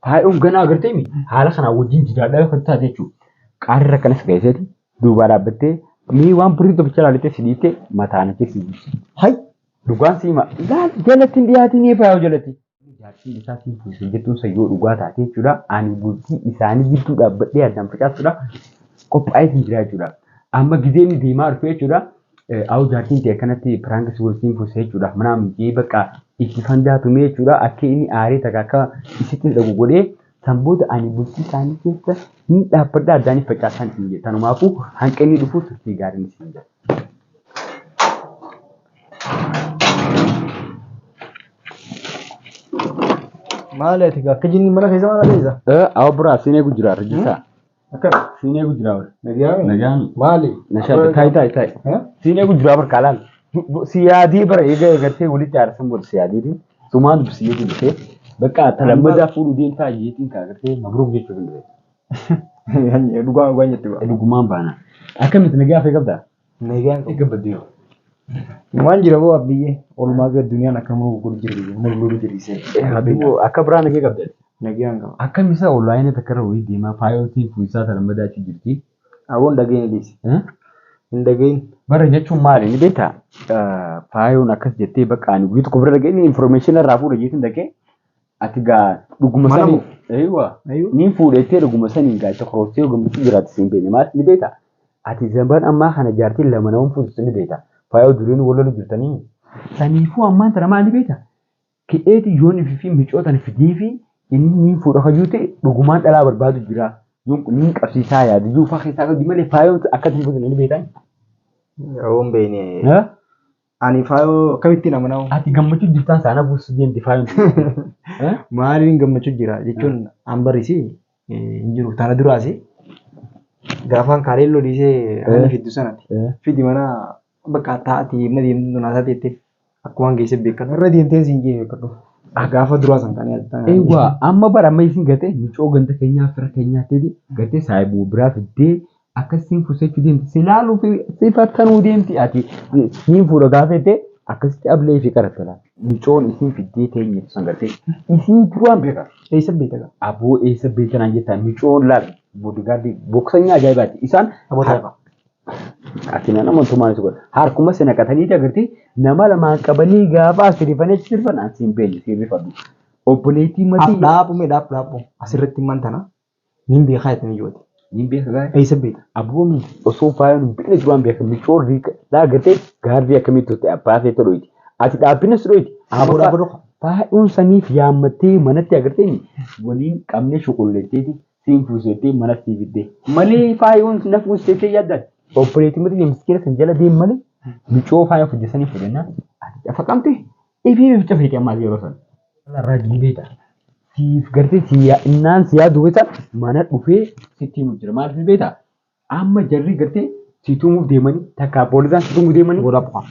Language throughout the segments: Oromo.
Faayuun ganaa agartee mi haala kanaa wajjin jiraadhaa kan taate jechuudha. Qaarra kanas keessatti duubaa dhaabbattee mii waan birii tokkicha ilaalte si dhiitte mataan achi si jirti. Hai dhugaan siima jalatti hin dhiyaatiin faayuu jalatti. Jaartiin isaa siin fuusee jettuun sayyoo dhugaa taate jechuudha. Ani bultii isaanii gidduu dhaabbadhee addaan facaasuudhaaf qophaa'ee jira jechuudha. Amma gizeen deemaa dhufe jechuudha. Awu jaartiin ta'e kanatti piraankas waliin fuusee jechuudha. Manaan jee bakka itti fandaatume jechuudha. Akka inni aarii takka akka isitti dhagu godhee sanboota ani bultii isaanii keessa ni dhaabbadhaa addaan facaasan hin jedhe. Tanumaafuu hanqinni dhufu turtii gaariin isin jedha. Maal ati akka jinni mana keessa maal keessa? Awu biraa siinee gujjiraa rajjisaa. Akka siinee gujjiraa bar. Nagaan maali? Nashaata taai. Siinee gujjiraa bar kaalaan. Siyaadii bara eega eegartee walitti aarsan booda siyaadiitiin sumaan dubbisiyyee dhufee bakka talammadaa fuudhu deemtaa yeetiin kaagartee mabruuk jechuu hin danda'e. Dhugaan waan jetti dhufe. Dhugumaan baana. Akkamitti nagaa fee qabdaa? Nagaan gabbadde yoo. Waan jira boo abbiyyee olumaa gad duniyaan akka muu gurguru jirisee. Akka biraa nagee qabda. Nagaan qaba. Akkamisa onlaayinii takka irra wayii deemaa faayootii fuusaa talammadaa achi jirti. Awoon dhageenye dhiisi. Hin dhageenye. Bara jechuun maali ni beektaa? Faayoon akkas jettee bakka ani guyyaa tokko bira dhageenye information irraa fuudha jeetiin dhagee ati gaa dhuguma sanii ni fuudhettee dhuguma sanii gaa itti korostee gammachuu jiraatu siin beekne maal ni beektaa? Ati zamban ammaa kana jaartiin lama namuun fuudhisu ni beektaa? Faayoo duriin wal jirtanii saniifuu ammaan tana maal ni beektaa? Ka'eeti yoon fi micootan fidii fi inni ni fuudha hajuu ta'e dhugumaan dhalaa barbaadu jira. Ni qabsiisaa yaadu iyyuu faa keessaa qabdi malee faayoon akkasii fuudhanii ni beektaa? Awoon beekne. Ani faayoo akkamitti nama naamu? Ati gammachuu jirtaan saana buusu deemti faayoon. Maaliin gammachuu jira jechuun an barisi hin jiru tana duraasi gaafaan kaaleelloo dhiisee ani fiddu sanatti fidi mana bakka taa'ati amma deemtu naasaa teetteef akkuma geesse beekatu irra deemtee siin jee beekatu gaafa duraa san kan yaadatan. Eewwa amma bara amma isin gate micoo ganda keenyaa fira keenyaatti gate saayibuu biraa fiddee akkasiin fuusachuu deemti si laaluu fi sifattanuu deemti ati siin fuudha gaafette akkasitti ablee fi qarattala micoon isin fiddee teenye sangatee isin duraan beeka eessa beeka aboo eessa beekanaan jettaa micoon laal boodigaardii boksanya ajaa'ibaati isaan aboota ati nama tumaan isu godha harkuma sana qatanii agartee nama lamaan qabanii gaafa as firifanii achi sirfan asiin beelli sirrifadhu obboleettii matii dhaabu asirratti mantana nin beekaa jetanii jiruuti. Ni beeka gaa eessa beeka abboon osoo faayoon biqilaa duraan beeka micoon riika laa agartee gaardii akkamitti ta'e baasee tolooyti ati dhaabbinas tolooyti aboo faayoon saniif yaammattee manatti agartee waliin qabnee shuqulleetteeti siin fuusettee manatti fiddee malee faayoon na fuusettee yaaddan obboleettii matii miskiina kan jala deemu malee micoo faayoo fujjisanii fudhannaa ati cafa qabte ifii bifa cafeeti ammaas yeroo sana. Irraa jibeeta. Siif gartee innaan siyaa duwwisa mana dhufee sitti himu jira maaliif beektaa? Amma jarri gartee si tumuuf deemanii takka poolisaan si tumuuf deemanii godha bu'aa.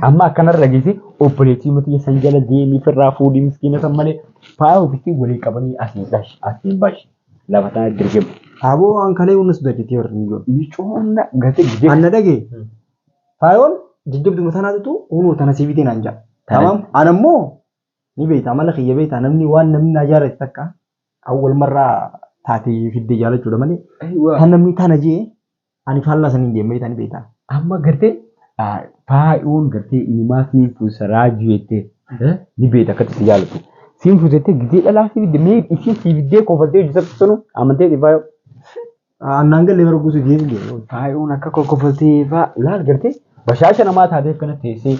Amma akkanarra geesse obboleettii matii san jala deemii firraa fuudhii miskiina san malee faaya ofitti walii qabanii asiin baashi lafa tana dirgemu. Aboo hankalee hundas dajjatee warri ni jiru. Micoon gartee gidee. Anna dhagee faayoon jajjabduma tanaatu hunuu tana siifitiin an ja'a. Tamam anammoo ni beektaa mala kiyya beektaa namni waan namni na jaarrate takka awwal marraa taatee fiddee jaalachuudha malee kan namni tana jee ani faallaa saniin deemee tani beektaa. Amma gartee faayoon gartee inimaa fi fuusaraa jireettee ni beektaa akkatti si jaalatu. Siin fuusettee gidee dhalaa si fidde mee isheen si fiddee kofaltee hojjetattu sunu amantee faayoo. Annaan galee bara guutuu deemee faayoon akka kofaltee faa laal gartee bashaasha namaa taateef kana teessee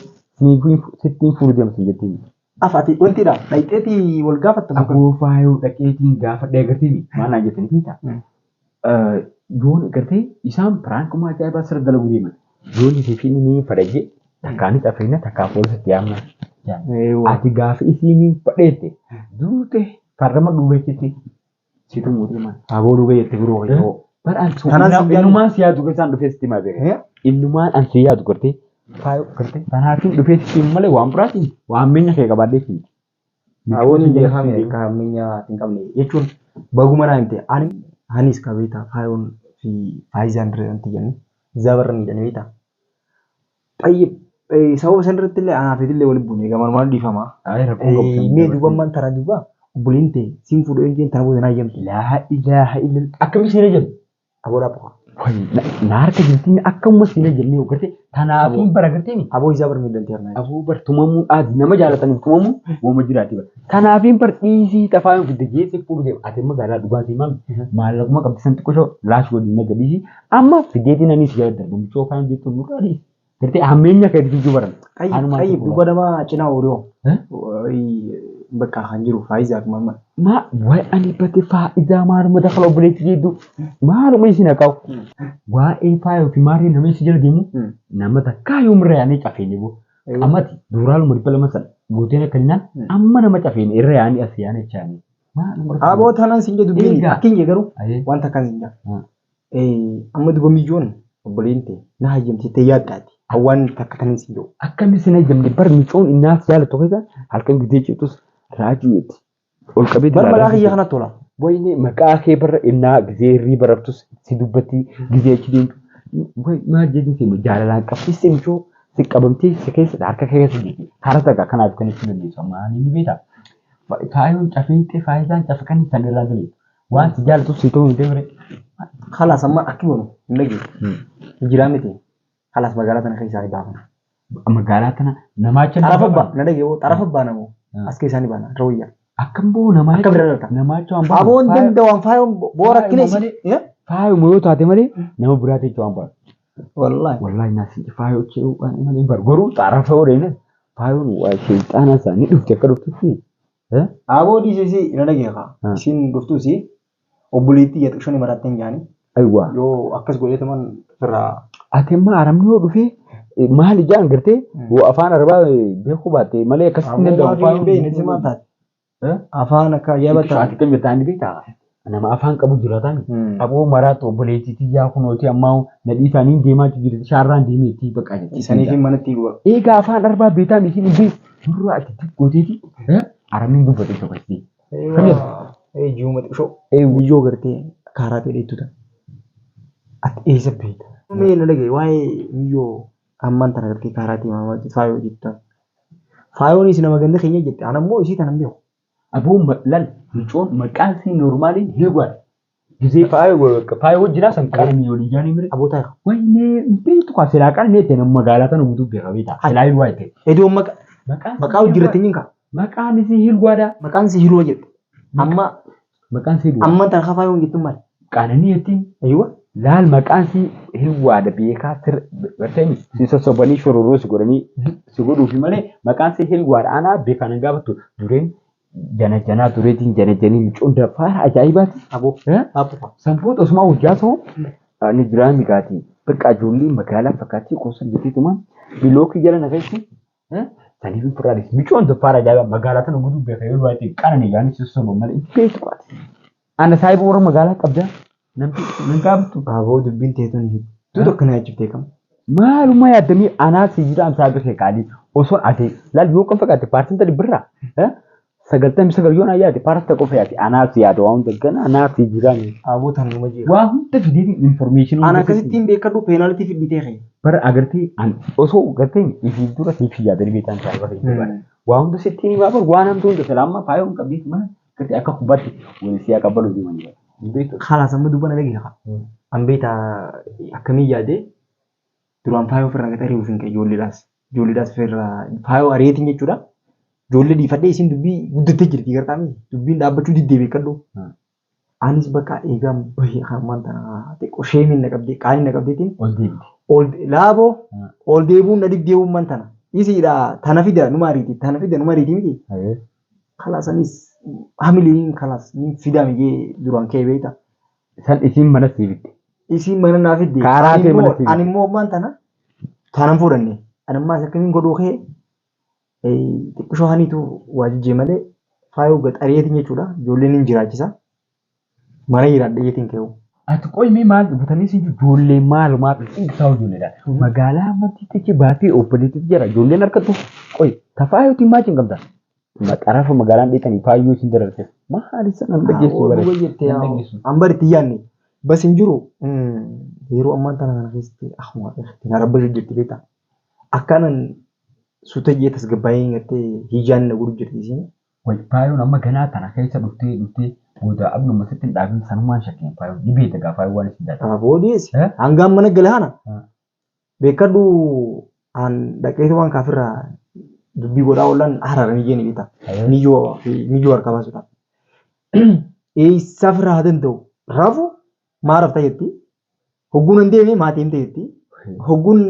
sittiin fuudhu deemtu jettiin. Afati wantiidha dhaqxeetii wal gaafatta. Akkoo faayoo dhaqeetiin gaafadhee agartee maal naan jettanii fiita. Yoon agartee isaan piraankuma ajaa'ibaa sirra dalagu deeman. Yoon isii ni fadhajee takkaanis afreena takkaa poolisatti yaamna. Ati gaafa isiin fadheette duute farrama dhubeechitti situ muutii maal. Aboo dhugee jette biroo yoo. Innumaan si yaadu isaan dhufee sitti himaa beeka. Innumaan an si yaadu gartee faayoo gartee sanaatiin dhufee sitti malee waan biraatiin waan minya kee qabaadhee siiti. Aboon hin beekamne kan minya hin qabne jechuun baguma naa himte anis qabeeta faayoon fi faayizaan dirreetti jenni zabarra miidhanii beeta. Sababa san irratti illee anaaf illee waliin buune gamaan maal dhiifama. Mee duuba man tara duuba obboleen ta'e siin fuudhee hin jeen tana booda naa eeyyamte. Laa ilaaha illa akkam isheen jedhu. Aboodhaa qofa. Na harka jirtiin akkuma isheen jennee gartee tanaafiin bara gartee mi. Aboo isaa barmiidhantii harnaa. Aboo bar tumamuu dhaati nama jaalataniif tumamuu wooma jiraati bara. Tanaafiin bar dhiisii tafaa yoo fidde geesse fuudhu deema. Ati magaalaa dhugaatii maal maallaquma qabdi san xiqqoo laash godhin naga dhiisii amma fideetiin anis jaaladha. Namichoo faan jettuun nurraa dhiisi. Gartee hammeenya akka itti baran. Qayyi duuba namaa cinaa ooluu. Bakka kan jiru faayidaa akkuma ma waa'ee ani bate faayidaa maaluma dakala obboleetti jedhu maaluma isin haqaw waa'ee faayoo fi maarii nama isi jala deemu nama takkaa yoo mirra yaanii cafeeni boo amati duraaluma dhibba lama sana guuteen akka naan amma nama cafeeni irra yaanii as yaanii chaanii. Aboo tanaan siin jedhu biin akkin garuu wanta kan siin jedhu amma duba mijoon obboleen ta'e na hayyamtee yaaddaati hawaan takka kan siin jedhu. Akkami sin hayyamne bar micoon innaas jaalatu keessa halkan gidee ceetus raajuuti. Ol qabee bar malaa kiyya kana tola. Wayne maqaa kee barra innaa gizeerrii baraftus si dubbatti gizee achi deemtu. Way maal jedhu si jaalalaan qabsiste michoo si qabamtee si keessa harka keessa jirti. Karaa takka kanaaf kan itti dandeessu maali ni beektaa. Faayoon cafeentee faayidaan cafa kan isaan irraa galee waan si jaalatu si ta'uu hin deemre. Khalaas amma akki boonu hin dhageessu. Jiraa miti. Khalaas magaalaa tana keessaa baafna. Magaalaa tana namaacha xarafa abbaa na dhageewoo xarafa abbaa namoo as keessaa ni baana rawayyaa. Akkam boo namaacha akka bira dhalata. Namaacha waan Aboon danda'u waan faayoon boora kineesi. Faayuma yoo taate malee nama biraate jechuun waan baatu. Wallaahi. Wallaahi naasi faayoo ce'uu waan malee bar goruu xarafa oreena faayoon waa sheexaana isaanii dhufte akka dhuftutti. Aboo dhiisisi na dhageekaa. Isin dhuftuusi obboleettii yaa xiqqoo ni marattee hin jaani. Aywa. Yoo akkas godheetaman irraa. Ati immoo aramni yoo dhufee maal ijaan gartee afaan arabaa beekuu baatte malee akkasitti danda'u. Afaan akka yaabata. Ati kan jettaan ni beektaa? Nama afaan qabu jiraataan. Aboo maraatu obboleettii yaa kunooti ammaa nadhii isaanii deemaa jirti shaarraan deemeetti baqaa jirti. Isaniif manatti guba. Egaa afaan arabaa beektaa miti ni beek. Durraa ati gooteeti. Aramni dubbate tokkotti. Ji'uma xiqqoo. Biyyoo gartee karaa ta'e dheettuta. Ati eessa beekta? Mee na dhagaye waa'ee biyyoo ammaan tana gartee karaa ta'e faayoo jettan. Faayoonis nama ganda keenya jette anammoo isii tanan beeku. Aboo lal micoon maqaan si normaaliin heegwaadha. Gizee faayoo wajjinaa san qaala miyoolii jaanii mire. Aboo taa'e. Waynee beektu kaa silaa qaala neete nama magaalaa tana guutuu beeka beektaa. Silaa hin waayite. Edoon maqaa hojjirratti hin kaa. Maqaan isii hilwaadha. Maqaan isii hilwa jette. Amma maqaan isii hilwa. Amma tana faayoo hin jettu maali? Qaananii jettiin. Ayyuwa. Laal maqaan isii hilwaadha beekaa sir bartanii si sossobanii shororoo si godhanii si godhuufi malee maqaan isii hilwaadha anaa beekaan hin gaafattu dureen jana tureetiin janii micoon faara ajaa'ibaati. Aboo. Sanfoota osuma hojjaa ta'u ni jiraa migaati. Bakka ijoollee magaalaa fakkaattii qosan jetteetuma bilookii jala naqeessi. Saniif hin furaanis micoon faara ajaa'iba magaalaa tana guutuu beeka yoo du'aate qaranii gaanis sossoban malee beeku qaati. Ana saayiba warra magaalaa qabda. Namni nan gaafatu. Aboo dubbiin teetuun hedduu tokko na achiif beekamu. Maalummaa yaaddamii anaa si jira amsaa beekee qaadii osoo ati laal yoo kan fakkaate paartiin tadi birraa. Sagaltamii sagal yoo na yaade paartii qofa yaade anaa si yaada waan daggana anaa si jira. Aboo tan numa jira. Waa hunda fideetiin information. Ana akkasittiin beekadhu peenaalitii fidhitee kee. Bara agartee osoo gartee ifii dura siif yaadanii beekan isaa barreeffama. Waa hunda sittiin himaa bar waan hamtuu hunda salaammaa faayoo hin qabdeef mana gartee akka kubbaatti wal siyaa qabbaluu deemanii. Khalaas amma dubbana dhageessa. Ambeeta akkamii yaade duraan faayoo ofirraa gaxaree ofiin ka'e ijoolleedhaas. Ijoolleedhaas ofirraa faayoo ariitiin jechuudha. Ijoollee dhiifadhee isin dubbii guddattee jirti gartaami. Dubbiin dhaabbachuu diddee beekadhu. Anis bakka eegaa bahee hammaan tana xiqqoo sheemiin na qabdee qaaliin na qabdeetiin. Ol deebite. Laaboo ol deebuun na diddeebummaan tana. Isiidha tana fida numa ariiti tana fida numa ariiti miti. Khalaasanis hamiliin khalaas ni fidame jee duraan kee beekta. San isin mana siifidde. Isin mana naa fidde. Karaa ta'e mana siifidde. Ani immoo ammaan tana tanan fuudhanne. Ani ammaas akkamiin godhuu kee xiqqishoo haniitu waa jijjee malee faayoo gaxareetiin jechuudha. Ijoolleen hin jiraachisa. Mana jiraadha jeetiin ka'u. Ati qoyimee maal butanii si ijoollee maal isaa ijoolleedha. Magaalaa amantii tichi baatee obboleetti jira. Ijoolleen harkattu qoy tafaayootiin maatiin qabda. Xarafa magaalaan dheetanii faayoo isin dararteef maali sana hin dhageessu bare. Ambar itti yaadne bas hin jiru yeroo ammaan tana kana keessatti akkuma na rabbashu jirti beekta. Akkaanan suuta jee tasgabbaa'ee gartee hijaan na gurgu jirti isin Faayoon amma ganaa tana keessa dhuftee booda abnuma sitti hin dhaabin sanumaan shakkeen faayoon ni beekta gaa faayoo waan isin daata. Boodiis hangaan mana gala hana beekadhu an dhaqeetu waan kaafirraa dubbii godhaa oolan hararan iyyee ni bita. Niyyoo harka baasuudha. Eessaaf irraa haa danda'u raafu maaraaf ta'etti hogguun hin deemee maatii hin ta'etti hogguun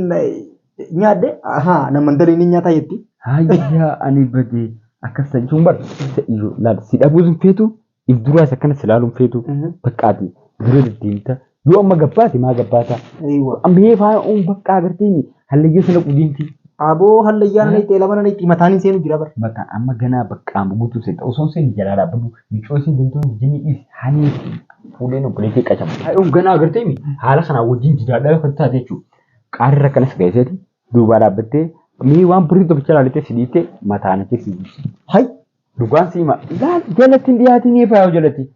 nyaadde nama dalee ni nyaataa jetti. Hayyaa ani badee akkas jechuun bar si dhabuus hin feetu if duraas akkanas ilaaluun feetu baqqaati dura deddeemta yoo amma gabbaate maa gabbaata ammee faayuun baqqaa agarteeni hallayyaa sana qudiinti. Aboo hallayyaan itti elaman itti mataan seenu jira bar. Mataan amma ganaa baqqaa guutuu seeta osoo seeni jalaa dhaabbatu miccoo isin deemtoon jijjiinii dhiis hani fuudheen obboleettii qacamu. Faayuun ganaa agarteemi haala kanaa wajjin jidaadhaa yoo taate jechuudha. Qaarri akkanas gaheeseeti duubaa dhaabbattee mii waan birrii tokkicha laalite sidiite mataan achi Hai dhugaan siima jalatti dhiyaatiin faayoo jalatti.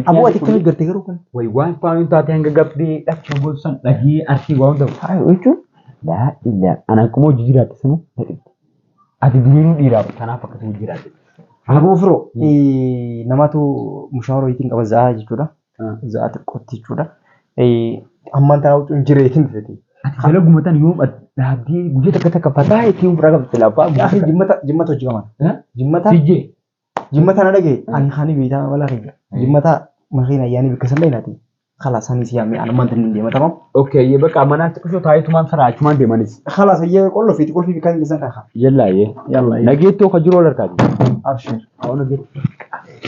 Aboo ati akkamitti gartee garuu kan. Wayi waan faayuun taate hanga gabdee dhaqna gosan dhagee arsii waan ta'u. Faayoo jechuun laa illaa ana akkuma hojii jiraate sanu ati duriinuu dhiiraaf kanaaf akkasuma jiraate. Aboo firoo namatu mushaara wayitiin qaba za'aa jechuudha. Za'aa xiqqootti jechuudha. Ammaan tanaa wucuun jireetiin fedhi. Ati jala gumatan yoo dhaabdee guyyaa takka takka fataa ittiin fira qabte laafaa. Jimmata hojii qaban. Jimmata na dhagee ani hani beektaa wala keenya. Jimmata makiina ayyaanii bikka san beeknaati. Khalas ani siyaamee anumaan tan deema tamam. Okay ye bakka mana xiqqoo taayitumaan saraa achumaan deemanis. Khalas ayye qolfi kan keessan kan. Yalla ye. Nageettoo ka jiroo larkaati. Abshir. Awon nageettoo.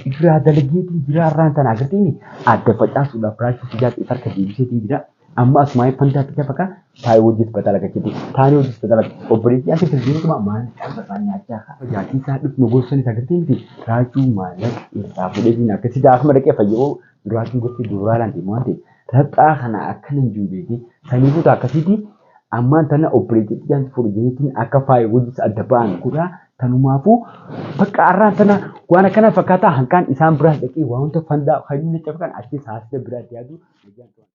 Jira dalageetiin jira arraan tan agarteenii adda facaasuudhaaf raachuu jaati farka deebiseetiin jira. Amma asmaa'ee fantaatti lafa kan faayii hojjetu batala gachiti. Taanii hojjetu batala obboleettii ati firdiinuma maal dhaabbataan nyaachaa haa. Jaatii isaa dhufnu gosoonni agartee miti raachuu maallaqa irraa fudhatiin akkasii akkuma dhaqee fayyoo duraatiin gosti duraalaan deemu waan ta'eef taphaa kana akkana hin jiru beekee saniifota akkasiiti ammaan tana obboleettii jaanti fudhatiin akka faayii hojjetu adda ba'an guddaa tanumaafuu bakka arraan tana waan akkana fakkaataa hanqaan isaan biraa dhaqee waanta fandaa kan inni cabkan achi saasita biraatti yaadu.